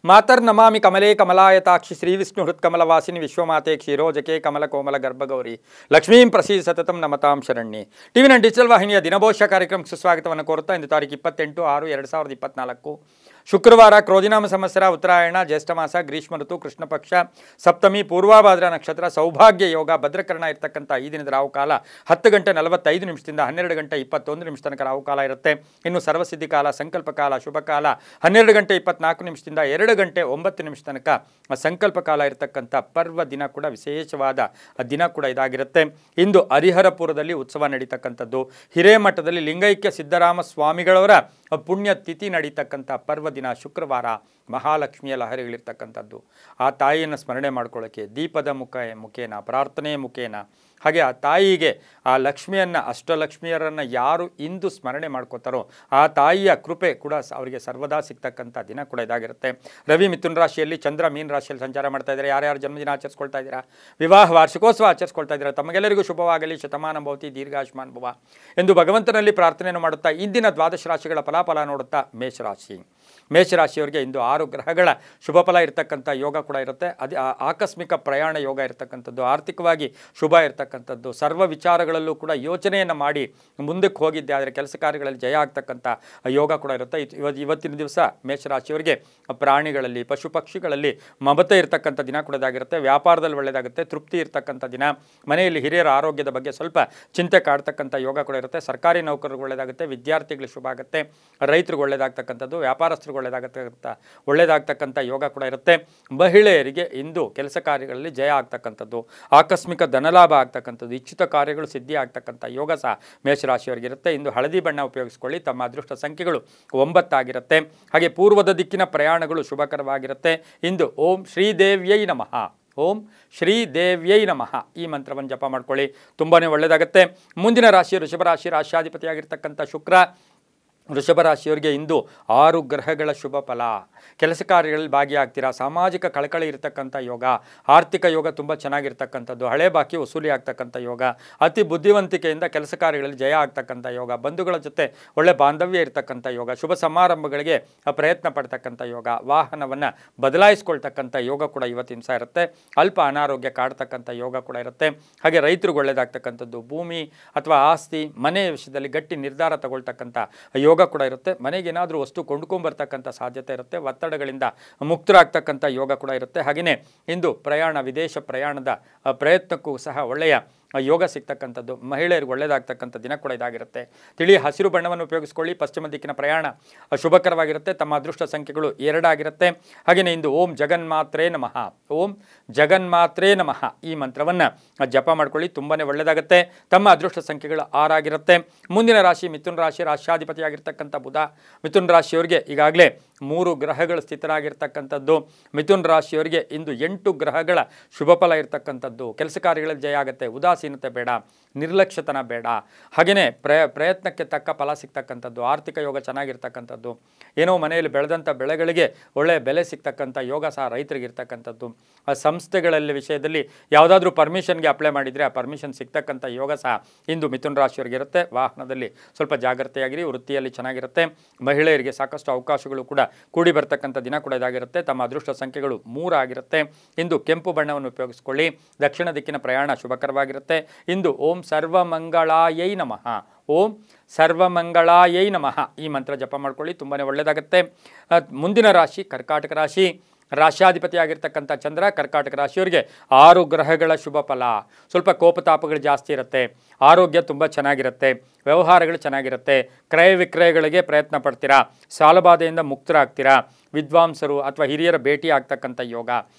ಮಾತರ್ನಮಾಮಿ ಕಮಲೇ ಕಮಲಾಯತಾಕ್ಷಿ ಶ್ರೀ ವಿಷ್ಣು ಹೃತ್ಕಮಲವಾಸಿನಿ ವಿಶ್ವಮಾತೆ ಕ್ಷೀರೋಜಕೆ ಕಮಲ ಕೋಮಲ ಗರ್ಭಗೌರಿ ಲಕ್ಷ್ಮೀಂ ಪ್ರಸೀದ ಸತತಂ ನಮತಾಂ ಶರಣ್ಯೆ. ಟಿವಿ9 ಡಿಜಿಟಲ್ ವಾಹಿನಿಯ ದಿನಭೋಷ್ಯ ಕಾರ್ಯಕ್ರಮಕ್ಕೆ ಸುಸ್ವಾಗತವನ್ನು ಕೋರುತ್ತಾ ಇಂದು ತಾರೀಕು 28/6/2024 ಶುಕ್ರವಾರ ಕ್ರೋಧಿನಾಮ ಸಂವತ್ಸರ ಉತ್ತರಾಯಣ ಜ್ಯೇಷ್ಠ ಮಾಸ ಗ್ರೀಷ್ಮ ಋತು ಕೃಷ್ಣ ಪಕ್ಷ ಸಪ್ತಮಿ ಪೂರ್ವಾಭಾದ್ರ ನಕ್ಷತ್ರ ಸೌಭಾಗ್ಯ ಯೋಗ ಭದ್ರಕರಣ ಇರತಕ್ಕಂಥ ಈ ದಿನದ ರಾಹುಕಾಲ 10 ಗಂಟೆ 45 ನಿಮಿಷದಿಂದ 12 ಗಂಟೆ 21 ನಿಮಿಷ ತನಕ ರಾಹುಕಾಲ ಇರುತ್ತೆ. ಇನ್ನು ಸರ್ವಸಿದ್ಧಿ ಕಾಲ ಸಂಕಲ್ಪ ಕಾಲ ಶುಭ ಕಾಲ 12 ಗಂಟೆ 24 ನಿಮಿಷದಿಂದ 2 ಗಂಟೆ 9 ನಿಮಿಷ ತನಕ ಸಂಕಲ್ಪ ಕಾಲ ಇರತಕ್ಕಂಥ ಪರ್ವ ದಿನ ಕೂಡ ವಿಶೇಷವಾದ ದಿನ ಕೂಡ ಇದಾಗಿರುತ್ತೆ. ಇಂದು ಹರಿಹರಪುರದಲ್ಲಿ ಉತ್ಸವ ನಡೀತಕ್ಕಂಥದ್ದು, ಹಿರೇಮಠದಲ್ಲಿ ಲಿಂಗೈಕ್ಯ ಸಿದ್ದರಾಮ ಸ್ವಾಮಿಗಳವರ ಪುಣ್ಯ ತಿಥಿ ನಡೀತಕ್ಕಂಥ ಪರ್ವ ದಿನ ಶುಕ್ರವಾರ. ಮಹಾಲಕ್ಷ್ಮಿಯ ಲಹರಿಗಳಿರ್ತಕ್ಕಂಥದ್ದು, ಆ ತಾಯಿಯನ್ನು ಸ್ಮರಣೆ ಮಾಡ್ಕೊಳ್ಳೋಕ್ಕೆ ದೀಪದ ಮುಖೇನ ಪ್ರಾರ್ಥನೆಯ ಮುಖೇನ, ಹಾಗೆ ಆ ತಾಯಿಗೆ ಆ ಲಕ್ಷ್ಮಿಯನ್ನು ಅಷ್ಟಲಕ್ಷ್ಮಿಯರನ್ನು ಯಾರು ಇಂದು ಸ್ಮರಣೆ ಮಾಡ್ಕೋತಾರೋ ಆ ತಾಯಿಯ ಕೃಪೆ ಕೂಡ ಅವರಿಗೆ ಸರ್ವದಾ ಸಿಗ್ತಕ್ಕಂಥ ದಿನ ಕೂಡ ಇದಾಗಿರುತ್ತೆ. ರವಿ ಮಿಥುನ್ ರಾಶಿಯಲ್ಲಿ, ಚಂದ್ರ ಮೀನ ರಾಶಿಯಲ್ಲಿ ಸಂಚಾರ ಮಾಡ್ತಾ ಇದ್ದಾರೆ. ಯಾರ್ಯಾರು ಜನ್ಮದಿನ ಆಚರಿಸ್ಕೊಳ್ತಾ ಇದ್ದೀರಾ, ವಿವಾಹ ವಾರ್ಷಿಕೋತ್ಸವ ಆಚರಿಸ್ಕೊಳ್ತಾ ಇದ್ದೀರಾ, ತಮಗೆಲ್ಲರಿಗೂ ಶುಭವಾಗಲಿ, ಶತಮಾನ ಭವತಿ, ದೀರ್ಘಾಯುಷ್ಮಾನ್ ಭವ ಎಂದು ಭಗವಂತನಲ್ಲಿ ಪ್ರಾರ್ಥನೆಯನ್ನು ಮಾಡುತ್ತಾ ಇಂದಿನ ದ್ವಾದಶ ರಾಶಿಗಳ ಫಲಾಫಲ ನೋಡುತ್ತಾ ಮೇಷರಾಶಿಯವರಿಗೆ ಇಂದು 6 ಗ್ರಹಗಳ ಶುಭ ಫಲ ಇರತಕ್ಕಂಥ ಯೋಗ ಕೂಡ ಇರುತ್ತೆ. ಅದೇ ಆಕಸ್ಮಿಕ ಪ್ರಯಾಣ ಯೋಗ ಇರತಕ್ಕಂಥದ್ದು, ಆರ್ಥಿಕವಾಗಿ ಶುಭ ಇರತಕ್ಕಂಥದ್ದು, ಸರ್ವ ವಿಚಾರಗಳಲ್ಲೂ ಕೂಡ ಯೋಚನೆಯನ್ನು ಮಾಡಿ ಮುಂದಕ್ಕೆ ಹೋಗಿದ್ದೆ ಆದರೆ ಕೆಲಸ ಕಾರ್ಯಗಳಲ್ಲಿ ಜಯ ಆಗ್ತಕ್ಕಂಥ ಯೋಗ ಕೂಡ ಇರುತ್ತೆ. ಇವತ್ತಿನ ದಿವಸ ಮೇಷರಾಶಿಯವರಿಗೆ ಪ್ರಾಣಿಗಳಲ್ಲಿ ಪಶು ಪಕ್ಷಿಗಳಲ್ಲಿ ಮಮತೆ ಇರತಕ್ಕಂಥ ದಿನ ಕೂಡ ಇದಾಗಿರುತ್ತೆ. ವ್ಯಾಪಾರದಲ್ಲಿ ಒಳ್ಳೆಯದಾಗುತ್ತೆ, ತೃಪ್ತಿ ಇರತಕ್ಕಂಥ ದಿನ. ಮನೆಯಲ್ಲಿ ಹಿರಿಯರ ಆರೋಗ್ಯದ ಬಗ್ಗೆ ಸ್ವಲ್ಪ ಚಿಂತೆ ಕಾಡ್ತಕ್ಕಂಥ ಯೋಗ ಕೂಡ ಇರುತ್ತೆ. ಸರ್ಕಾರಿ ನೌಕರರಿಗೆ ಒಳ್ಳೆಯದಾಗುತ್ತೆ, ವಿದ್ಯಾರ್ಥಿಗಳಿಗೆ ಶುಭ ಆಗುತ್ತೆ, ರೈತರಿಗೆ ಒಳ್ಳೆಯದಾಗ್ತಕ್ಕಂಥದ್ದು, ವ್ಯಾಪಾರಸ್ಥರಿಗೆ ಒಳ್ಳೆಯದಾಗ್ತಕ್ಕಂಥ ಯೋಗ ಕೂಡ ಇರುತ್ತೆ. ಮಹಿಳೆಯರಿಗೆ ಇಂದು ಕೆಲಸ ಕಾರ್ಯಗಳಲ್ಲಿ ಜಯ ಆಗ್ತಕ್ಕಂಥದ್ದು, ಆಕಸ್ಮಿಕ ಧನಲಾಭ ಆಗ್ತಕ್ಕಂಥದ್ದು, ಇಚ್ಛಿತ ಕಾರ್ಯಗಳು ಸಿದ್ಧಿ ಆಗ್ತಕ್ಕಂಥ ಯೋಗ ಸಹ ಮೇಷರಾಶಿಯವರಿಗೆ ಇರುತ್ತೆ. ಇಂದು ಹಳದಿ ಬಣ್ಣ ಉಪಯೋಗಿಸ್ಕೊಳ್ಳಿ. ತಮ್ಮ ಅದೃಷ್ಟ ಸಂಖ್ಯೆಗಳು 9 ಆಗಿರುತ್ತೆ. ಹಾಗೆ ಪೂರ್ವದ ದಿಕ್ಕಿನ ಪ್ರಯಾಣಗಳು ಶುಭಕರವಾಗಿರುತ್ತೆ. ಇಂದು ಓಂ ಶ್ರೀದೇವ್ಯೈ ನಮಃ, ಓಂ ಶ್ರೀದೇವ್ಯೈ ನಮಃ ಈ ಮಂತ್ರವನ್ನು ಜಪ ಮಾಡ್ಕೊಳ್ಳಿ, ತುಂಬಾ ಒಳ್ಳೆಯದಾಗುತ್ತೆ. ಮುಂದಿನ ರಾಶಿ ವೃಷಭ ರಾಶಿ, ರಾಶ್ಯಾಧಿಪತಿಯಾಗಿರ್ತಕ್ಕಂಥ ಶುಕ್ರ. ವೃಷಭ ರಾಶಿಯವರಿಗೆ ಇಂದು 6 ಗ್ರಹಗಳ ಶುಭ ಫಲ. ಕೆಲಸ ಕಾರ್ಯಗಳಲ್ಲಿ ಭಾಗಿಯಾಗ್ತೀರಾ, ಸಾಮಾಜಿಕ ಕಳಕಳಿ ಇರತಕ್ಕಂಥ ಯೋಗ, ಆರ್ಥಿಕ ಯೋಗ ತುಂಬ ಚೆನ್ನಾಗಿರ್ತಕ್ಕಂಥದ್ದು, ಹಳೆ ಬಾಕಿ ವಸೂಲಿ ಆಗ್ತಕ್ಕಂಥ ಯೋಗ, ಅತಿ ಬುದ್ಧಿವಂತಿಕೆಯಿಂದ ಕೆಲಸ ಕಾರ್ಯಗಳಲ್ಲಿ ಜಯ ಆಗ್ತಕ್ಕಂಥ ಯೋಗ, ಬಂಧುಗಳ ಜೊತೆ ಒಳ್ಳೆ ಬಾಂಧವ್ಯ ಇರತಕ್ಕಂಥ ಯೋಗ, ಶುಭ ಸಮಾರಂಭಗಳಿಗೆ ಪ್ರಯತ್ನ ಪಡ್ತಕ್ಕಂಥ ಯೋಗ, ವಾಹನವನ್ನು ಬದಲಾಯಿಸ್ಕೊಳ್ತಕ್ಕಂಥ ಯೋಗ ಕೂಡ ಇವತ್ತಿನ ದಿವಸ ಇರುತ್ತೆ. ಅಲ್ಪ ಅನಾರೋಗ್ಯ ಕಾಡ್ತಕ್ಕಂಥ ಯೋಗ ಕೂಡ ಇರುತ್ತೆ. ಹಾಗೆ ರೈತರಿಗೆ ಒಳ್ಳೆಯದಾಗ್ತಕ್ಕಂಥದ್ದು, ಭೂಮಿ ಅಥವಾ ಆಸ್ತಿ ಮನೆಯ ವಿಷಯದಲ್ಲಿ ಗಟ್ಟಿ ನಿರ್ಧಾರ ತಗೊಳ್ತಕ್ಕಂಥ ಯೋಗ ಕೂಡ ಇರುತ್ತೆ. ಮನೆಗೆ ಏನಾದರೂ ವಸ್ತು ಕೊಂಡ್ಕೊಂಬರ್ತಕ್ಕಂಥ ಸಾಧ್ಯತೆ ಇರುತ್ತೆ. ಒತ್ತಡಗಳಿಂದ ಮುಕ್ತರಾಗ್ತಕ್ಕಂಥ ಯೋಗ ಕೂಡ ಇರುತ್ತೆ. ಹಾಗೆಯೇ ಇಂದು ವಿದೇಶ ಪ್ರಯಾಣದ ಪ್ರಯತ್ನಕ್ಕೂ ಸಹ ಒಳ್ಳೆಯ ಯೋಗ ಸಿಗ್ತಕ್ಕಂಥದ್ದು, ಮಹಿಳೆಯರಿಗೆ ಒಳ್ಳೆಯದಾಗ್ತಕ್ಕಂಥ ದಿನ ಕೂಡ ಇದಾಗಿರುತ್ತೆ. ತಿಳಿ ಹಸಿರು ಬಣ್ಣವನ್ನು ಉಪಯೋಗಿಸ್ಕೊಳ್ಳಿ. ಪಶ್ಚಿಮ ದಿಕ್ಕಿನ ಪ್ರಯಾಣ ಶುಭಕರವಾಗಿರುತ್ತೆ. ತಮ್ಮ ಅದೃಷ್ಟ ಸಂಖ್ಯೆಗಳು 2 ಆಗಿರುತ್ತೆ. ಹಾಗೆಯೇ ಇಂದು ಓಂ ಜಗನ್ಮಾತ್ರೇ ನಮಃ, ಓಂ ಜಗನ್ಮಾತ್ರೇ ನಮಃ ಈ ಮಂತ್ರವನ್ನು ಜಪ ಮಾಡ್ಕೊಳ್ಳಿ, ತುಂಬಾ ಒಳ್ಳೆಯದಾಗುತ್ತೆ. ತಮ್ಮ ಅದೃಷ್ಟ ಸಂಖ್ಯೆಗಳು 6 ಆಗಿರುತ್ತೆ. ಮುಂದಿನ ರಾಶಿ ಮಿಥುನ್ ರಾಶಿ, ರಾಶ್ಯಾಧಿಪತಿಯಾಗಿರ್ತಕ್ಕಂಥ ಬುಧ. ಮಿಥುನ್ ರಾಶಿಯವರಿಗೆ ಈಗಾಗಲೇ 3 ಗ್ರಹಗಳು ಸ್ಥಿತರಾಗಿರ್ತಕ್ಕಂಥದ್ದು. ಮಿಥುನ್ ರಾಶಿಯವರಿಗೆ ಇಂದು 8 ಗ್ರಹಗಳ ಶುಭ ಫಲ ಇರತಕ್ಕಂಥದ್ದು. ಕೆಲಸ ಕಾರ್ಯಗಳಲ್ಲಿ ಜಯ ಆಗುತ್ತೆ, ಉದಾಸೀನತೆ ಬೇಡ, ನಿರ್ಲಕ್ಷ್ಯತನ ಬೇಡ. ಹಾಗೆಯೇ ಪ್ರಯತ್ನಕ್ಕೆ ತಕ್ಕ ಫಲ ಸಿಗ್ತಕ್ಕಂಥದ್ದು, ಆರ್ಥಿಕ ಯೋಗ ಚೆನ್ನಾಗಿರ್ತಕ್ಕಂಥದ್ದು, ಏನೋ ಮನೆಯಲ್ಲಿ ಬೆಳೆದಂಥ ಬೆಳೆಗಳಿಗೆ ಒಳ್ಳೆಯ ಬೆಲೆ ಸಿಗ್ತಕ್ಕಂಥ ಯೋಗ ಸಹ ರೈತರಿಗೆ ಇರ್ತಕ್ಕಂಥದ್ದು. ಆ ಸಂಸ್ಥೆಗಳಲ್ಲಿ ವಿಷಯದಲ್ಲಿ ಯಾವುದಾದ್ರೂ ಪರ್ಮಿಷನ್ಗೆ ಅಪ್ಲೈ ಮಾಡಿದರೆ ಆ ಪರ್ಮಿಷನ್ ಸಿಗ್ತಕ್ಕಂಥ ಯೋಗ ಸಹ ಇಂದು ಮಿಥುನ್ ರಾಶಿಯವರಿಗೆ ಇರುತ್ತೆ. ವಾಹನದಲ್ಲಿ ಸ್ವಲ್ಪ ಜಾಗ್ರತೆಯಾಗಿರಿ, ವೃತ್ತಿಯಲ್ಲಿ ಚೆನ್ನಾಗಿರುತ್ತೆ. ಮಹಿಳೆಯರಿಗೆ ಸಾಕಷ್ಟು ಅವಕಾಶಗಳು ಕೂಡ ಕೂಡಿ ಬರ್ತಕ್ಕಂಥ ದಿನ ಕೂಡ ಇದಾಗಿರುತ್ತೆ. ತಮ್ಮ ಅದೃಷ್ಟ ಸಂಖ್ಯೆಗಳು 3 ಆಗಿರುತ್ತೆ. ಇಂದು ಕೆಂಪು ಬಣ್ಣವನ್ನು ಉಪಯೋಗಿಸ್ಕೊಳ್ಳಿ. ದಕ್ಷಿಣ ದಿಕ್ಕಿನ ಪ್ರಯಾಣ ಶುಭಕರವಾಗಿರುತ್ತೆ. ಇಂದು ಓಂ ಸರ್ವಮಂಗಳಾಯೈ ನಮಃ, ಓಂ ಸರ್ವಮಂಗಳಾಯೈ ನಮಃ ಈ ಮಂತ್ರ ಜಪ ಮಾಡ್ಕೊಳ್ಳಿ, ತುಂಬಾ ಒಳ್ಳೆಯದಾಗುತ್ತೆ. ಮುಂದಿನ ರಾಶಿ ಕರ್ಕಾಟಕ ರಾಶಿ. ರಾಶ್ಯಾಧಿಪತಿಯಾಗಿರ್ತಕ್ಕಂಥ ಚಂದ್ರ. ಕರ್ಕಾಟಕ ರಾಶಿಯವರಿಗೆ 6 ಗ್ರಹಗಳ ಶುಭ ಫಲ. ಸ್ವಲ್ಪ ಕೋಪತಾಪಗಳು ಜಾಸ್ತಿ ಇರುತ್ತೆ, ಆರೋಗ್ಯ ತುಂಬ ಚೆನ್ನಾಗಿರುತ್ತೆ, ವ್ಯವಹಾರಗಳು ಚೆನ್ನಾಗಿರುತ್ತೆ, ಕ್ರಯ ವಿಕ್ರಯಗಳಿಗೆ ಪ್ರಯತ್ನ ಪಡ್ತೀರಾ, ಸಾಲಬಾಧೆಯಿಂದ ಮುಕ್ತರಾಗ್ತೀರಾ, ವಿದ್ವಾಂಸರು ಅಥವಾ ಹಿರಿಯರ ಭೇಟಿ ಆಗ್ತಕ್ಕಂಥ ಯೋಗ,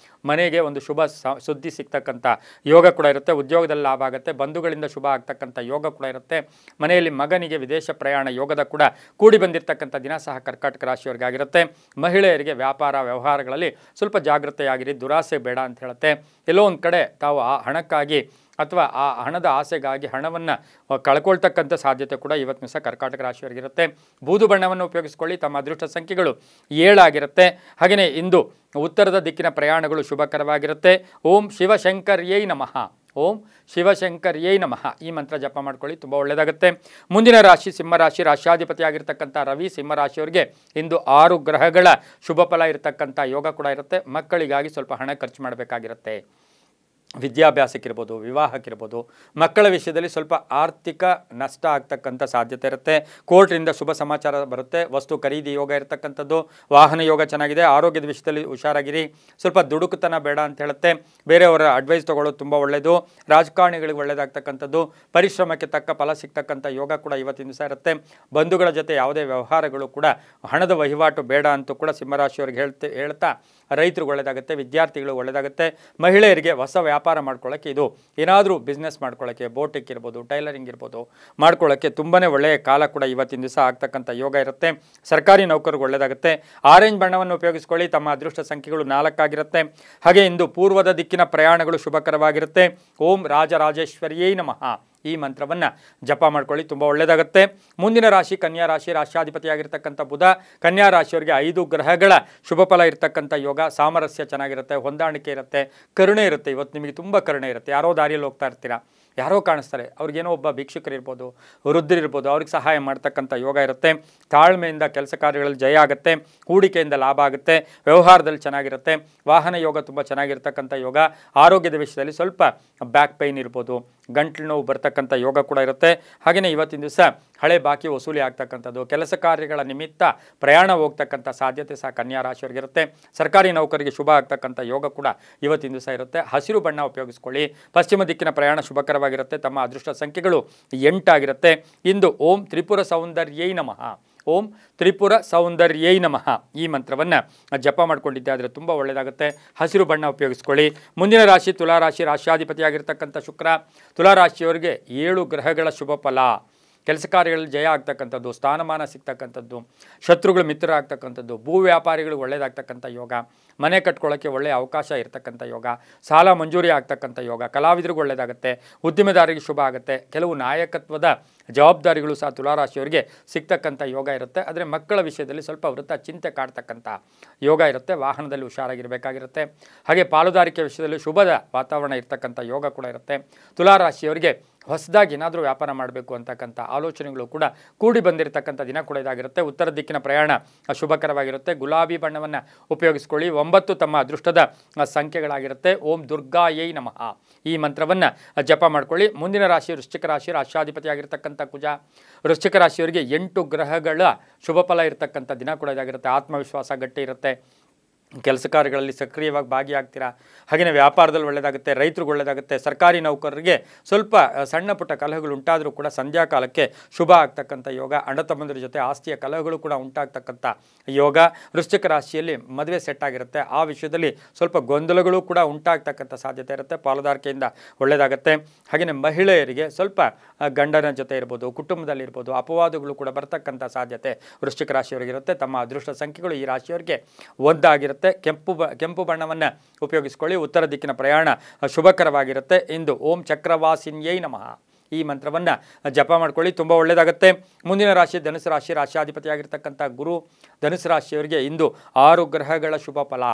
ಮನೆಗೆ ಒಂದು ಶುಭ ಸುದ್ದಿ ಸಿಗ್ತಕ್ಕಂಥ ಯೋಗ ಕೂಡ ಇರುತ್ತೆ. ಉದ್ಯೋಗದಲ್ಲಿ ಲಾಭ ಆಗುತ್ತೆ, ಬಂಧುಗಳಿಂದ ಶುಭ ಆಗ್ತಕ್ಕಂಥ ಯೋಗ ಕೂಡ ಇರುತ್ತೆ. ಮನೆಯಲ್ಲಿ ಮಗನಿಗೆ ವಿದೇಶ ಪ್ರಯಾಣ ಯೋಗದ ಕೂಡ ಕೂಡಿ ಬಂದಿರತಕ್ಕಂಥ ದಿನ ಸಹ ಕರ್ಕಾಟಕ ರಾಶಿಯವರಿಗಾಗಿರುತ್ತೆ. ಮಹಿಳೆಯರಿಗೆ ವ್ಯಾಪಾರ ವ್ಯವಹಾರಗಳಲ್ಲಿ ಸ್ವಲ್ಪ ಜಾಗೃತೆಯಾಗಿರಿ, ದುರಾಸೆ ಬೇಡ ಅಂತ ಹೇಳುತ್ತೆ. ಎಲ್ಲೋ ಒಂದು ಕಡೆ ತಾವು ಆ ಹಣಕ್ಕಾಗಿ ಅಥವಾ ಆ ಹಣದ ಆಸೆಗಾಗಿ ಹಣವನ್ನು ಕಳ್ಕೊಳ್ತಕ್ಕಂಥ ಸಾಧ್ಯತೆ ಕೂಡ ಇವತ್ತಿನ ದಿವಸ ಕರ್ಕಾಟಕ ರಾಶಿಯವರಿಗಿರುತ್ತೆ. ಬೂದು ಬಣ್ಣವನ್ನು ಉಪಯೋಗಿಸ್ಕೊಳ್ಳಿ. ತಮ್ಮ ಅದೃಷ್ಟ ಸಂಖ್ಯೆಗಳು 7 ಆಗಿರುತ್ತೆ. ಹಾಗೆಯೇ ಇಂದು ಉತ್ತರದ ದಿಕ್ಕಿನ ಪ್ರಯಾಣಗಳು ಶುಭಕರವಾಗಿರುತ್ತೆ. ಓಂ ಶಿವಶಂಕರ್ಯೈ ನಮಃ, ಓಂ ಶಿವಶಂಕರ್ಯೈ ನಮಃ ಈ ಮಂತ್ರ ಜಪ ಮಾಡ್ಕೊಳ್ಳಿ, ತುಂಬ ಒಳ್ಳೆಯದಾಗುತ್ತೆ. ಮುಂದಿನ ರಾಶಿ ಸಿಂಹರಾಶಿ, ರಾಶ್ಯಾಧಿಪತಿ ಆಗಿರ್ತಕ್ಕಂಥ ರವಿ ಸಿಂಹರಾಶಿಯವರಿಗೆ ಇಂದು 6 ಗ್ರಹಗಳ ಶುಭ ಫಲ ಇರತಕ್ಕಂಥ ಯೋಗ ಕೂಡ ಇರುತ್ತೆ. ಮಕ್ಕಳಿಗಾಗಿ ಸ್ವಲ್ಪ ಹಣ ಖರ್ಚು ಮಾಡಬೇಕಾಗಿರುತ್ತೆ. ವಿದ್ಯಾಭ್ಯಾಸಕ್ಕಿರ್ಬೋದು, ವಿವಾಹಕ್ಕಿರ್ಬೋದು, ಮಕ್ಕಳ ವಿಷಯದಲ್ಲಿ ಸ್ವಲ್ಪ ಆರ್ಥಿಕ ನಷ್ಟ ಆಗ್ತಕ್ಕಂಥ ಸಾಧ್ಯತೆ ಇರುತ್ತೆ. ಕೋರ್ಟ್ರಿಂದ ಶುಭ ಸಮಾಚಾರ ಬರುತ್ತೆ. ವಸ್ತು ಖರೀದಿ ಯೋಗ ಇರತಕ್ಕಂಥದ್ದು, ವಾಹನ ಯೋಗ ಚೆನ್ನಾಗಿದೆ. ಆರೋಗ್ಯದ ವಿಷಯದಲ್ಲಿ ಹುಷಾರಾಗಿರಿ, ಸ್ವಲ್ಪ ದುಡುಕುತನ ಬೇಡ ಅಂತ ಹೇಳುತ್ತೆ. ಬೇರೆಯವರ ಅಡ್ವೈಸ್ ತೊಗೊಳ್ಳೋದು ತುಂಬ ಒಳ್ಳೆಯದು. ರಾಜಕಾರಣಿಗಳಿಗೆ ಒಳ್ಳೆಯದಾಗ್ತಕ್ಕಂಥದ್ದು, ಪರಿಶ್ರಮಕ್ಕೆ ತಕ್ಕ ಫಲ ಸಿಗ್ತಕ್ಕಂಥ ಯೋಗ ಕೂಡ ಇವತ್ತಿನ ದಿವಸ ಇರುತ್ತೆ. ಬಂಧುಗಳ ಜೊತೆ ಯಾವುದೇ ವ್ಯವಹಾರಗಳು ಕೂಡ ಹಣದ ವಹಿವಾಟು ಬೇಡ ಅಂತೂ ಕೂಡ ಸಿಂಹರಾಶಿಯವರಿಗೆ ಹೇಳ್ತಾ ರೈತರಿಗೆ ಒಳ್ಳೆಯದಾಗುತ್ತೆ, ವಿದ್ಯಾರ್ಥಿಗಳು ಒಳ್ಳೆಯದಾಗುತ್ತೆ. ಮಹಿಳೆಯರಿಗೆ ಹೊಸ ವ್ಯಾಪಾರ ಮಾಡ್ಕೊಳ್ಳೋಕ್ಕೆ, ಇದು ಏನಾದರೂ ಬಿಸ್ನೆಸ್ ಮಾಡ್ಕೊಳ್ಳೋಕ್ಕೆ, ಬೋಟಿಕ್ ಇರ್ಬೋದು, ಟೈಲರಿಂಗ್ ಇರ್ಬೋದು, ಮಾಡ್ಕೊಳ್ಳೋಕ್ಕೆ ತುಂಬಾ ಒಳ್ಳೆಯ ಕಾಲ ಕೂಡ ಇವತ್ತಿನ ದಿವಸ ಆಗ್ತಕ್ಕಂಥ ಯೋಗ ಇರುತ್ತೆ. ಸರ್ಕಾರಿ ನೌಕರಿಗೆ ಒಳ್ಳೆಯದಾಗುತ್ತೆ. ಆರೆಂಜ್ ಬಣ್ಣವನ್ನು ಉಪಯೋಗಿಸ್ಕೊಳ್ಳಿ. ತಮ್ಮ ಅದೃಷ್ಟ ಸಂಖ್ಯೆಗಳು 4 ಆಗಿರುತ್ತೆ. ಹಾಗೆ ಇಂದು ಪೂರ್ವದ ದಿಕ್ಕಿನ ಪ್ರಯಾಣಗಳು ಶುಭಕರವಾಗಿರುತ್ತೆ. ಓಂ ರಾಜರಾಜೇಶ್ವರಿಯೈ ನಮಃ ಈ ಮಂತ್ರವನ್ನು ಜಪ ಮಾಡ್ಕೊಳ್ಳಿ, ತುಂಬ ಒಳ್ಳೆಯದಾಗುತ್ತೆ. ಮುಂದಿನ ರಾಶಿ ಕನ್ಯಾ ರಾಶಿ, ರಾಶ್ಯಾಧಿಪತಿಯಾಗಿರ್ತಕ್ಕಂಥ ಬುಧ. ಕನ್ಯಾ ರಾಶಿಯವರಿಗೆ 5 ಗ್ರಹಗಳ ಶುಭ ಫಲ ಇರ್ತಕ್ಕಂಥ ಯೋಗ. ಸಾಮರಸ್ಯ ಚೆನ್ನಾಗಿರುತ್ತೆ, ಹೊಂದಾಣಿಕೆ ಇರುತ್ತೆ, ಕರುಣೆ ಇರುತ್ತೆ. ಇವತ್ತು ನಿಮಗೆ ತುಂಬ ಕರುಣೆ ಇರುತ್ತೆ. ಯಾರೋ ದಾರಿಯಲ್ಲಿ ಹೋಗ್ತಾ ಇರ್ತೀರಾ, ಯಾರೋ ಕಾಣಿಸ್ತಾರೆ, ಅವ್ರಿಗೇನೋ ಒಬ್ಬ ಭಿಕ್ಷುಕರಿರ್ಬೋದು, ವೃದ್ಧರಿರ್ಬೋದು, ಅವ್ರಿಗೆ ಸಹಾಯ ಮಾಡ್ತಕ್ಕಂಥ ಯೋಗ ಇರುತ್ತೆ. ತಾಳ್ಮೆಯಿಂದ ಕೆಲಸ ಕಾರ್ಯಗಳಲ್ಲಿ ಜಯ ಆಗುತ್ತೆ. ಹೂಡಿಕೆಯಿಂದ ಲಾಭ ಆಗುತ್ತೆ. ವ್ಯವಹಾರದಲ್ಲಿ ಚೆನ್ನಾಗಿರುತ್ತೆ. ವಾಹನ ಯೋಗ ತುಂಬ ಚೆನ್ನಾಗಿರ್ತಕ್ಕಂಥ ಯೋಗ. ಆರೋಗ್ಯದ ವಿಷಯದಲ್ಲಿ ಸ್ವಲ್ಪ ಬ್ಯಾಕ್ ಪೈನ್ ಇರ್ಬೋದು, ಗಂಟ್ಲು ನೋವು ಬರ್ತಕ್ಕಂಥ ಯೋಗ ಕೂಡ ಇರುತ್ತೆ. ಹಾಗೆಯೇ ಇವತ್ತಿನ ದಿವಸ ಹಳೆ ಬಾಕಿ ವಸೂಲಿ ಆಗ್ತಕ್ಕಂಥದ್ದು, ಕೆಲಸ ಕಾರ್ಯಗಳ ನಿಮಿತ್ತ ಪ್ರಯಾಣ ಹೋಗ್ತಕ್ಕಂಥ ಸಾಧ್ಯತೆ ಸಹ ಕನ್ಯಾ ರಾಶಿಯವರಿಗಿರುತ್ತೆ. ಸರ್ಕಾರಿ ನೌಕರಿಗೆ ಶುಭ ಆಗ್ತಕ್ಕಂಥ ಯೋಗ ಕೂಡ ಇವತ್ತಿನ ದಿವಸ ಇರುತ್ತೆ. ಹಸಿರು ಬಣ್ಣ ಉಪಯೋಗಿಸ್ಕೊಳ್ಳಿ. ಪಶ್ಚಿಮ ದಿಕ್ಕಿನ ಪ್ರಯಾಣ ಶುಭಕರವಾಗಿರುತ್ತೆ. ತಮ್ಮ ಅದೃಷ್ಟ ಸಂಖ್ಯೆಗಳು 8 ಆಗಿರುತ್ತೆ. ಇಂದು ಓಂ ತ್ರಿಪುರ ಸೌಂದರ್ಯೈ ನಮಃ, ಓಂ ತ್ರಿಪುರ ಸೌಂದರ್ಯೈ ನಮಃ ಈ ಮಂತ್ರವನ್ನು ಜಪ ಮಾಡ್ಕೊಂಡಿದ್ದೆ ಆದರೆ ತುಂಬ ಒಳ್ಳೆಯದಾಗುತ್ತೆ. ಹಸಿರು ಬಣ್ಣ ಉಪಯೋಗಿಸ್ಕೊಳ್ಳಿ. ಮುಂದಿನ ರಾಶಿ ತುಲಾರಾಶಿ, ರಾಶ್ಯಾಧಿಪತಿಯಾಗಿರ್ತಕ್ಕಂಥ ಶುಕ್ರ. ತುಲಾರಾಶಿಯವರಿಗೆ 7 ಗ್ರಹಗಳ ಶುಭ ಫಲ. ಕೆಲಸ ಕಾರ್ಯಗಳಲ್ಲಿ ಜಯ ಆಗ್ತಕ್ಕಂಥದ್ದು, ಸ್ಥಾನಮಾನ ಸಿಗ್ತಕ್ಕಂಥದ್ದು, ಶತ್ರುಗಳು ಮಿತ್ರ ಆಗ್ತಕ್ಕಂಥದ್ದು, ಭೂ ವ್ಯಾಪಾರಿಗಳಿಗೆ ಒಳ್ಳೆಯದಾಗ್ತಕ್ಕಂಥ ಯೋಗ, ಮನೆ ಕಟ್ಕೊಳ್ಳೋಕ್ಕೆ ಒಳ್ಳೆಯ ಅವಕಾಶ ಇರತಕ್ಕಂಥ ಯೋಗ, ಸಾಲ ಮಂಜೂರಿ ಆಗ್ತಕ್ಕಂಥ ಯೋಗ, ಕಲಾವಿದರಿಗೂ ಒಳ್ಳೆಯದಾಗುತ್ತೆ, ಉದ್ಯಮೆದಾರರಿಗೆ ಶುಭ ಆಗುತ್ತೆ. ಕೆಲವು ನಾಯಕತ್ವದ ಜವಾಬ್ದಾರಿಗಳು ಸಹ ತುಲಾರಾಶಿಯವರಿಗೆ ಸಿಗ್ತಕ್ಕಂಥ ಯೋಗ ಇರುತ್ತೆ. ಆದರೆ ಮಕ್ಕಳ ವಿಷಯದಲ್ಲಿ ಸ್ವಲ್ಪ ವೃತ್ತ ಚಿಂತೆ ಕಾಡ್ತಕ್ಕಂಥ ಯೋಗ ಇರುತ್ತೆ. ವಾಹನದಲ್ಲಿ ಹುಷಾರಾಗಿರಬೇಕಾಗಿರುತ್ತೆ. ಹಾಗೆ ಪಾಲುದಾರಿಕೆ ವಿಷಯದಲ್ಲಿ ಶುಭದ ವಾತಾವರಣ ಇರ್ತಕ್ಕಂಥ ಯೋಗ ಕೂಡ ಇರುತ್ತೆ. ತುಲಾರಾಶಿಯವರಿಗೆ ಹೊಸದಾಗಿ ಏನಾದರೂ ವ್ಯಾಪಾರ ಮಾಡಬೇಕು ಅಂತಕ್ಕಂಥ ಆಲೋಚನೆಗಳು ಕೂಡ ಕೂಡಿ ಬಂದಿರತಕ್ಕಂಥ ದಿನ ಕೂಡ ಇದಾಗಿರುತ್ತೆ. ಉತ್ತರ ದಿಕ್ಕಿನ ಪ್ರಯಾಣ ಶುಭಕರವಾಗಿರುತ್ತೆ. ಗುಲಾಬಿ ಬಣ್ಣವನ್ನು ಉಪಯೋಗಿಸ್ಕೊಳ್ಳಿ. 9 ತಮ್ಮ ಅದೃಷ್ಟದ ಸಂಖ್ಯೆಗಳಾಗಿರುತ್ತೆ. ಓಂ ದುರ್ಗಾಯೈ ನಮಃ ಈ ಮಂತ್ರವನ್ನು ಜಪ ಮಾಡ್ಕೊಳ್ಳಿ. ಮುಂದಿನ ರಾಶಿ ವೃಶ್ಚಿಕ ರಾಶಿ, ರಾಶ್ಯಾಧಿಪತಿಯಾಗಿರ್ತಕ್ಕಂಥ ಕುಜ. ವೃಶ್ಚಿಕ ರಾಶಿಯವರಿಗೆ 8 ಗ್ರಹಗಳ ಶುಭ ಫಲ ಇರತಕ್ಕಂಥ ದಿನ ಕೂಡ ಇದಾಗಿರುತ್ತೆ. ಆತ್ಮವಿಶ್ವಾಸ ಗಟ್ಟಿ ಇರುತ್ತೆ. ಕೆಲಸ ಕಾರ್ಯಗಳಲ್ಲಿ ಸಕ್ರಿಯವಾಗಿ ಭಾಗಿಯಾಗ್ತೀರಾ. ಹಾಗೆಯೇ ವ್ಯಾಪಾರದಲ್ಲಿ ಒಳ್ಳೆಯದಾಗುತ್ತೆ. ರೈತರಿಗೆ ಒಳ್ಳೆಯದಾಗುತ್ತೆ. ಸರ್ಕಾರಿ ನೌಕರರಿಗೆ ಸ್ವಲ್ಪ ಸಣ್ಣ ಪುಟ್ಟ ಕಲಹಗಳು ಉಂಟಾದರೂ ಕೂಡ ಸಂಧ್ಯಾ ಕಾಲಕ್ಕೆ ಶುಭ ಆಗ್ತಕ್ಕಂಥ ಯೋಗ. ಅಣ್ಣ ತಮ್ಮಂದಿರ ಜೊತೆ ಆಸ್ತಿಯ ಕಲಹಗಳು ಕೂಡ ಉಂಟಾಗ್ತಕ್ಕಂಥ ಯೋಗ. ವೃಶ್ಚಿಕ ರಾಶಿಯಲ್ಲಿ ಮದುವೆ ಸೆಟ್ ಆಗಿರುತ್ತೆ. ಆ ವಿಷಯದಲ್ಲಿ ಸ್ವಲ್ಪ ಗೊಂದಲಗಳು ಕೂಡ ಉಂಟಾಗ್ತಕ್ಕಂಥ ಸಾಧ್ಯತೆ ಇರುತ್ತೆ. ಪಾಲುದಾರಿಕೆಯಿಂದ ಒಳ್ಳೆಯದಾಗುತ್ತೆ. ಹಾಗೆಯೇ ಮಹಿಳೆಯರಿಗೆ ಸ್ವಲ್ಪ ಗಂಡನ ಜೊತೆ ಇರ್ಬೋದು, ಕುಟುಂಬದಲ್ಲಿರ್ಬೋದು, ಅಪವಾದಗಳು ಕೂಡ ಬರ್ತಕ್ಕಂಥ ಸಾಧ್ಯತೆ ವೃಶ್ಚಿಕ ರಾಶಿಯವರಿಗಿರುತ್ತೆ. ತಮ್ಮ ಅದೃಷ್ಟ ಸಂಖ್ಯೆಗಳು ಈ ರಾಶಿಯವರಿಗೆ 1 ಆಗಿರುತ್ತೆ. ಕೆಂಪು ಬಣ್ಣವನ್ನು ಉಪಯೋಗಿಸ್ಕೊಳ್ಳಿ. ಉತ್ತರ ದಿಕ್ಕಿನ ಪ್ರಯಾಣ ಶುಭಕರವಾಗಿರುತ್ತೆ. ಇಂದು ಓಂ ಚಕ್ರವಾಸಿನ್ಯೈ ನಮಃ ಈ ಮಂತ್ರವನ್ನು ಜಪ ಮಾಡ್ಕೊಳ್ಳಿ, ತುಂಬ ಒಳ್ಳೆಯದಾಗುತ್ತೆ. ಮುಂದಿನ ರಾಶಿ ಧನುಸು ರಾಶಿ, ರಾಶ್ಯಾಧಿಪತಿಯಾಗಿರ್ತಕ್ಕಂಥ ಗುರು. ಧನುಸು ರಾಶಿಯವರಿಗೆ ಇಂದು 6 ಗ್ರಹಗಳ ಶುಭ ಫಲ.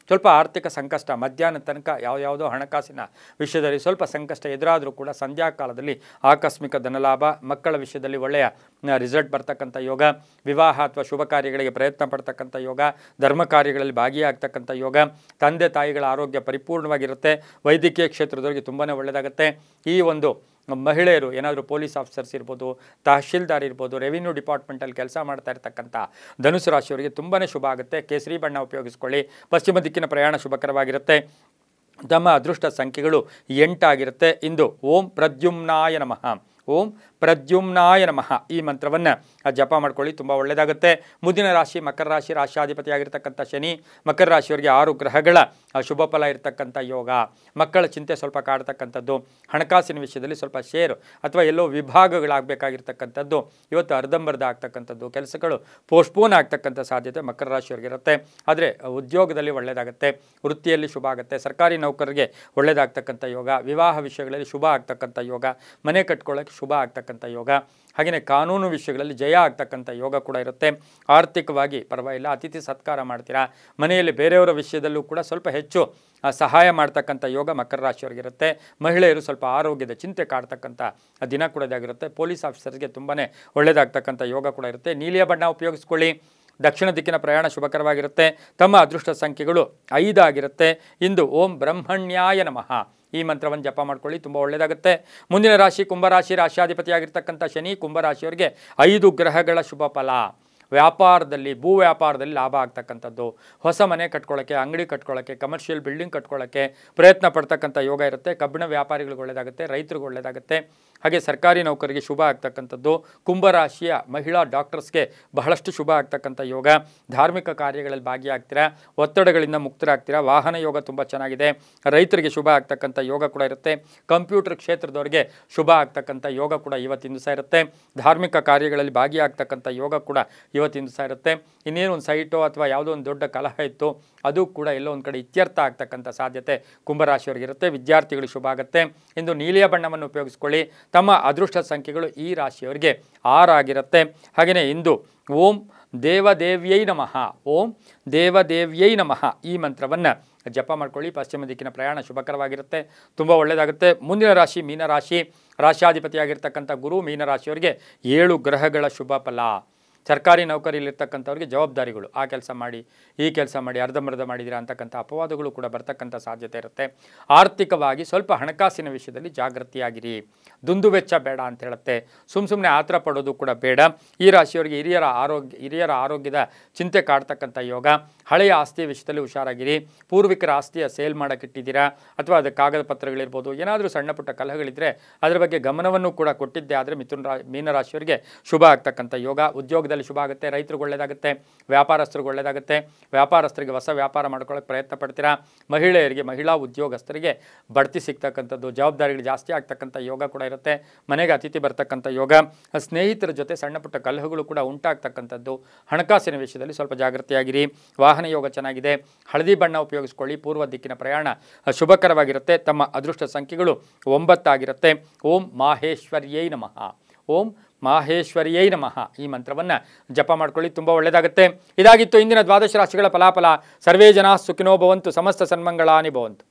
ಸ್ವಲ್ಪ ಆರ್ಥಿಕ ಸಂಕಷ್ಟ, ಮಧ್ಯಾಹ್ನ ತನಕ ಯಾವುದೋ ಹಣಕಾಸಿನ ವಿಷಯದಲ್ಲಿ ಸ್ವಲ್ಪ ಸಂಕಷ್ಟ ಎದುರಾದರೂ ಕೂಡ ಸಂಧ್ಯಾ ಕಾಲದಲ್ಲಿ ಆಕಸ್ಮಿಕ ಧನಲಾಭ, ಮಕ್ಕಳ ವಿಷಯದಲ್ಲಿ ಒಳ್ಳೆಯ ರಿಸಲ್ಟ್ ಬರ್ತಕ್ಕಂಥ ಯೋಗ, ವಿವಾಹ ಅಥವಾ ಶುಭ ಕಾರ್ಯಗಳಿಗೆ ಪ್ರಯತ್ನ ಪಡ್ತಕ್ಕಂಥ ಯೋಗ, ಧರ್ಮ ಕಾರ್ಯಗಳಲ್ಲಿ ಭಾಗಿಯಾಗ್ತಕ್ಕಂಥ ಯೋಗ, ತಂದೆ ತಾಯಿಗಳ ಆರೋಗ್ಯ ಪರಿಪೂರ್ಣವಾಗಿರುತ್ತೆ. ವೈದ್ಯಕೀಯ ಕ್ಷೇತ್ರದವರಿಗೆ ತುಂಬಾ ಒಳ್ಳೆಯದಾಗುತ್ತೆ. ಈ ಒಂದು ಮಹಿಳೆಯರು ಏನಾದರೂ ಪೊಲೀಸ್ ಆಫೀಸರ್ಸ್ ಇರ್ಬೋದು, ತಹಶೀಲ್ದಾರ್ ಇರ್ಬೋದು, ರೆವಿನ್ಯೂ ಡಿಪಾರ್ಟ್ಮೆಂಟಲ್ಲಿ ಕೆಲಸ ಮಾಡ್ತಾ ಇರ್ತಕ್ಕಂಥ ಧನುಸು ರಾಶಿಯವರಿಗೆ ತುಂಬಾ ಶುಭ ಆಗುತ್ತೆ. ಕೇಸರಿ ಬಣ್ಣ ಉಪಯೋಗಿಸ್ಕೊಳ್ಳಿ. ಪಶ್ಚಿಮ ದಿಕ್ಕಿನ ಪ್ರಯಾಣ ಶುಭಕರವಾಗಿರುತ್ತೆ. ತಮ್ಮ ಅದೃಷ್ಟ ಸಂಖ್ಯೆಗಳು 8 ಆಗಿರುತ್ತೆ. ಇಂದು ಓಂ ಪ್ರದ್ಯುಮ್ನಾಯ ನಮಃ, ಓಂ ಪ್ರದ್ಯುಮ್ನಾಯ ನಮಃ ಈ ಮಂತ್ರವನ್ನು ಜಪ ಮಾಡ್ಕೊಳ್ಳಿ, ತುಂಬ ಒಳ್ಳೆಯದಾಗುತ್ತೆ. ಮುಂದಿನ ರಾಶಿ ಮಕರ ರಾಶಿ, ರಾಶ್ಯಾಧಿಪತಿಯಾಗಿರ್ತಕ್ಕಂಥ ಶನಿ. ಮಕರ ರಾಶಿಯವರಿಗೆ 6 ಗ್ರಹಗಳ ಶುಭ ಫಲ ಇರತಕ್ಕಂಥ ಯೋಗ. ಮಕ್ಕಳ ಚಿಂತೆ ಸ್ವಲ್ಪ ಕಾಡ್ತಕ್ಕಂಥದ್ದು, ಹಣಕಾಸಿನ ವಿಷಯದಲ್ಲಿ ಸ್ವಲ್ಪ ಶೇರು ಅಥವಾ ಎಲ್ಲೋ ವಿಭಾಗಗಳಾಗಬೇಕಾಗಿರ್ತಕ್ಕಂಥದ್ದು ಇವತ್ತು ಅರ್ಧಂಬರ್ಧ ಆಗ್ತಕ್ಕಂಥದ್ದು, ಕೆಲಸಗಳು ಪೋಸ್ಟ್ಪೋನ್ ಆಗ್ತಕ್ಕಂಥ ಸಾಧ್ಯತೆ ಮಕರ ರಾಶಿಯವರಿಗಿರುತ್ತೆ. ಆದರೆ ಉದ್ಯೋಗದಲ್ಲಿ ಒಳ್ಳೆಯದಾಗುತ್ತೆ, ವೃತ್ತಿಯಲ್ಲಿ ಶುಭ ಆಗುತ್ತೆ, ಸರ್ಕಾರಿ ನೌಕರರಿಗೆ ಒಳ್ಳೆಯದಾಗ್ತಕ್ಕಂಥ ಯೋಗ, ವಿವಾಹ ವಿಷಯಗಳಲ್ಲಿ ಶುಭ ಆಗ್ತಕ್ಕಂಥ ಯೋಗ, ಮನೆ ಕಟ್ಕೊಳ್ಳೋಕ್ಕೆ ಶುಭ ಆಗ್ತಕ್ಕಂಥ ಆಗ್ತಕ್ಕಂಥ ಯೋಗ. ಹಾಗೆಯೇ ಕಾನೂನು ವಿಷಯಗಳಲ್ಲಿ ಜಯ ಆಗ್ತಕ್ಕಂಥ ಯೋಗ ಕೂಡ ಇರುತ್ತೆ. ಆರ್ಥಿಕವಾಗಿ ಪರವಾಗಿಲ್ಲ, ಅತಿಥಿ ಸತ್ಕಾರ ಮಾಡ್ತೀರಾ. ಮನೆಯಲ್ಲಿ ಬೇರೆಯವರ ವಿಷಯದಲ್ಲೂ ಕೂಡ ಸ್ವಲ್ಪ ಹೆಚ್ಚು ಸಹಾಯ ಮಾಡ್ತಕ್ಕಂಥ ಯೋಗ ಮಕರ ರಾಶಿಯವರಿಗಿರುತ್ತೆ. ಮಹಿಳೆಯರು ಸ್ವಲ್ಪ ಆರೋಗ್ಯದ ಚಿಂತೆ ಕಾಡ್ತಕ್ಕಂಥ ದಿನ ಕೂಡ ಇದಾಗಿರುತ್ತೆ. ಪೊಲೀಸ್ ಆಫೀಸರ್ಸ್ಗೆ ತುಂಬಾ ಒಳ್ಳೆಯದಾಗ್ತಕ್ಕಂಥ ಯೋಗ ಕೂಡ ಇರುತ್ತೆ. ನೀಲಿಯ ಬಣ್ಣ ಉಪಯೋಗಿಸ್ಕೊಳ್ಳಿ. ದಕ್ಷಿಣ ದಿಕ್ಕಿನ ಪ್ರಯಾಣ ಶುಭಕರವಾಗಿರುತ್ತೆ. ತಮ್ಮ ಅದೃಷ್ಟ ಸಂಖ್ಯೆಗಳು 5 ಆಗಿರುತ್ತೆ. ಇಂದು ಓಂ ಬ್ರಹ್ಮಣ್ಯಾಯ ನಮಃ ಈ ಮಂತ್ರವನ್ನು ಜಪ ಮಾಡ್ಕೊಳ್ಳಿ, ತುಂಬ ಒಳ್ಳೆಯದಾಗುತ್ತೆ. ಮುಂದಿನ ರಾಶಿ ಕುಂಭರಾಶಿ. ರಾಶಿಯಾಧಿಪತಿಯಾಗಿರ್ತಕ್ಕಂಥ ಶನಿ ಕುಂಭರಾಶಿಯವರಿಗೆ 5 ಗ್ರಹಗಳ ಶುಭ ಫಲ. ವ್ಯಾಪಾರದಲ್ಲಿ, ಭೂ ವ್ಯಾಪಾರದಲ್ಲಿ ಲಾಭ ಆಗ್ತಕ್ಕಂಥದ್ದು, ಹೊಸ ಮನೆ ಕಟ್ಕೊಳ್ಳೋಕ್ಕೆ, ಅಂಗಡಿ ಕಟ್ಕೊಳ್ಳೋಕ್ಕೆ, ಕಮರ್ಷಿಯಲ್ ಬಿಲ್ಡಿಂಗ್ ಕಟ್ಕೊಳ್ಳೋಕ್ಕೆ ಪ್ರಯತ್ನ ಪಡ್ತಕ್ಕಂಥ ಯೋಗ ಇರುತ್ತೆ. ಕಬ್ಬಿಣ ವ್ಯಾಪಾರಿಗಳಿಗೆ ಒಳ್ಳೆಯದಾಗುತ್ತೆ, ರೈತರಿಗೆ ಒಳ್ಳೆಯದಾಗುತ್ತೆ. ಹಾಗೆ ಸರ್ಕಾರಿ ನೌಕರಿಗೆ ಶುಭ ಆಗ್ತಕ್ಕಂಥದ್ದು. ಕುಂಭರಾಶಿಯ ಮಹಿಳಾ ಡಾಕ್ಟರ್ಸ್ಗೆ ಬಹಳಷ್ಟು ಶುಭ ಆಗ್ತಕ್ಕಂಥ ಯೋಗ. ಧಾರ್ಮಿಕ ಕಾರ್ಯಗಳಲ್ಲಿ ಭಾಗಿಯಾಗ್ತೀರಾ, ಒತ್ತಡಗಳಿಂದ ಮುಕ್ತರಾಗ್ತೀರಾ. ವಾಹನ ಯೋಗ ತುಂಬ ಚೆನ್ನಾಗಿದೆ. ರೈತರಿಗೆ ಶುಭ ಆಗ್ತಕ್ಕಂಥ ಯೋಗ ಕೂಡ ಇರುತ್ತೆ. ಕಂಪ್ಯೂಟರ್ ಕ್ಷೇತ್ರದವರಿಗೆ ಶುಭ ಆಗ್ತಕ್ಕಂಥ ಯೋಗ ಕೂಡ ಇವತ್ತಿನ ದಿವಸ ಇರುತ್ತೆ. ಧಾರ್ಮಿಕ ಕಾರ್ಯಗಳಲ್ಲಿ ಭಾಗಿಯಾಗ್ತಕ್ಕಂಥ ಯೋಗ ಕೂಡ ಇವತ್ತಿನ ದಿವಸ ಇರುತ್ತೆ. ಇನ್ನೇನು ಒಂದು ಸೈಟೋ ಅಥವಾ ಯಾವುದೋ ಒಂದು ದೊಡ್ಡ ಕಲಹ ಇತ್ತು, ಅದು ಕೂಡ ಎಲ್ಲೋ ಒಂದು ಕಡೆ ಇತ್ಯರ್ಥ ಆಗ್ತಕ್ಕಂಥ ಸಾಧ್ಯತೆ ಕುಂಭರಾಶಿಯವರಿಗಿರುತ್ತೆ. ವಿದ್ಯಾರ್ಥಿಗಳು ಶುಭ ಆಗುತ್ತೆ. ಇಂದು ನೀಲಿಯ ಬಣ್ಣವನ್ನು ಉಪಯೋಗಿಸ್ಕೊಳ್ಳಿ. ತಮ್ಮ ಅದೃಷ್ಟ ಸಂಖ್ಯೆಗಳು ಈ ರಾಶಿಯವರಿಗೆ 6 ಆಗಿರುತ್ತೆ. ಹಾಗೆಯೇ ಇಂದು ಓಂ ದೇವದೇವ್ಯೈ ನಮಃ, ಓಂ ದೇವದೇವ್ಯೈ ನಮಃ ಈ ಮಂತ್ರವನ್ನು ಜಪ ಮಾಡ್ಕೊಳ್ಳಿ. ಪಶ್ಚಿಮ ದಿಕ್ಕಿನ ಪ್ರಯಾಣ ಶುಭಕರವಾಗಿರುತ್ತೆ, ತುಂಬ ಒಳ್ಳೆಯದಾಗುತ್ತೆ. ಮುಂದಿನ ರಾಶಿ ಮೀನರಾಶಿ. ರಾಶಿಯಾಧಿಪತಿಯಾಗಿರ್ತಕ್ಕಂಥ ಗುರು ಮೀನರಾಶಿಯವರಿಗೆ 7 ಗ್ರಹಗಳ ಶುಭ ಫಲ. ಸರ್ಕಾರಿ ನೌಕರಿಯಲ್ಲಿರ್ತಕ್ಕಂಥವ್ರಿಗೆ ಜವಾಬ್ದಾರಿಗಳು, ಆ ಕೆಲಸ ಮಾಡಿ, ಈ ಕೆಲಸ ಮಾಡಿ, ಅರ್ಧಂಬರ್ಧ ಮಾಡಿದ್ದೀರಾ ಅಂತಕ್ಕಂಥ ಅಪವಾದಗಳು ಕೂಡ ಬರ್ತಕ್ಕಂಥ ಸಾಧ್ಯತೆ ಇರುತ್ತೆ. ಆರ್ಥಿಕವಾಗಿ ಸ್ವಲ್ಪ ಹಣಕಾಸಿನ ವಿಷಯದಲ್ಲಿ ಜಾಗೃತಿಯಾಗಿರಿ. ದುಂದುವೆಚ್ಚ ಬೇಡ ಅಂತ ಹೇಳುತ್ತೆ. ಸುಮ್ಮನೆ ಆತರ ಪಡೋದು ಕೂಡ ಬೇಡ. ಈ ರಾಶಿಯವರಿಗೆ ಹಿರಿಯರ ಆರೋಗ್ಯದ ಚಿಂತೆ ಕಾಡ್ತಕ್ಕಂಥ ಯೋಗ. ಹಳೆಯ ಆಸ್ತಿಯ ವಿಷಯದಲ್ಲಿ ಹುಷಾರಾಗಿರಿ. ಪೂರ್ವಿಕರ ಆಸ್ತಿಯ ಸೇಲ್ ಮಾಡೋಕ್ಕಿಟ್ಟಿದ್ದೀರಾ ಅಥವಾ ಅದು ಕಾಗದ ಪತ್ರಗಳಿರ್ಬೋದು, ಏನಾದರೂ ಸಣ್ಣ ಪುಟ್ಟ ಕಲಹಗಳಿದ್ದರೆ ಅದರ ಬಗ್ಗೆ ಗಮನವನ್ನು ಕೂಡ ಕೊಟ್ಟಿದ್ದೆ ಆದರೆ ಮೀನರಾಶಿಯವರಿಗೆ ಶುಭ ಆಗ್ತಕ್ಕಂಥ ಯೋಗ. ಉದ್ಯೋಗದಲ್ಲಿ ಶುಭ ಆಗುತ್ತೆ. ರೈತರಿಗೆ ಒಳ್ಳೆಯದಾಗುತ್ತೆ, ವ್ಯಾಪಾರಸ್ಥರಿಗೆ ಒಳ್ಳೆಯದಾಗುತ್ತೆ. ವ್ಯಾಪಾರಸ್ಥರಿಗೆ ಹೊಸ ವ್ಯಾಪಾರ ಮಾಡ್ಕೊಳ್ಳೋಕೆ ಪ್ರಯತ್ನ ಪಡ್ತೀರಾ. ಮಹಿಳೆಯರಿಗೆ, ಮಹಿಳಾ ಉದ್ಯೋಗಸ್ಥರಿಗೆ ಬಡ್ತಿ ಸಿಗ್ತಕ್ಕಂಥದ್ದು, ಜವಾಬ್ದಾರಿಗಳು ಜಾಸ್ತಿ ಆಗ್ತಕ್ಕಂಥ ಯೋಗ ಕೂಡ ಇರುತ್ತೆ. ಮನೆಗೆ ಅತಿಥಿ ಬರ್ತಕ್ಕಂಥ ಯೋಗ. ಸ್ನೇಹಿತರ ಜೊತೆ ಸಣ್ಣ ಪುಟ್ಟ ಕಲಹಗಳು ಕೂಡ ಉಂಟಾಗ್ತಕ್ಕಂಥದ್ದು. ಹಣಕಾಸಿನ ವಿಷಯದಲ್ಲಿ ಸ್ವಲ್ಪ ಜಾಗೃತಿಯಾಗಿರಿ. ವಾಹನ ಯೋಗ ಚೆನ್ನಾಗಿದೆ. ಹಳದಿ ಬಣ್ಣ ಉಪಯೋಗಿಸ್ಕೊಳ್ಳಿ. ಪೂರ್ವ ದಿಕ್ಕಿನ ಪ್ರಯಾಣ ಶುಭಕರವಾಗಿರುತ್ತೆ. ತಮ್ಮ ಅದೃಷ್ಟ ಸಂಖ್ಯೆಗಳು 9 ಆಗಿರುತ್ತೆ. ಓಂ ಮಾಹೇಶ್ವರ್ಯೈ ನಮಃ, ಓಂ ಮಾಹೇಶ್ವರ್ಯೈ ನಮಃ ಈ ಮಂತ್ರವನ್ನು ಜಪ ಮಾಡ್ಕೊಳ್ಳಿ, ತುಂಬ ಒಳ್ಳೆಯದಾಗುತ್ತೆ. ಇದಾಗಿತ್ತು ಇಂದಿನ ದ್ವಾದಶ ರಾಶಿಗಳ ಫಲಾಫಲ. ಸರ್ವೇ ಜನಾಃ ಸುಖಿನೋ ಭವಂತು, ಸಮಸ್ತ ಸನ್ಮಂಗಳಾನಿ ಭವಂತು.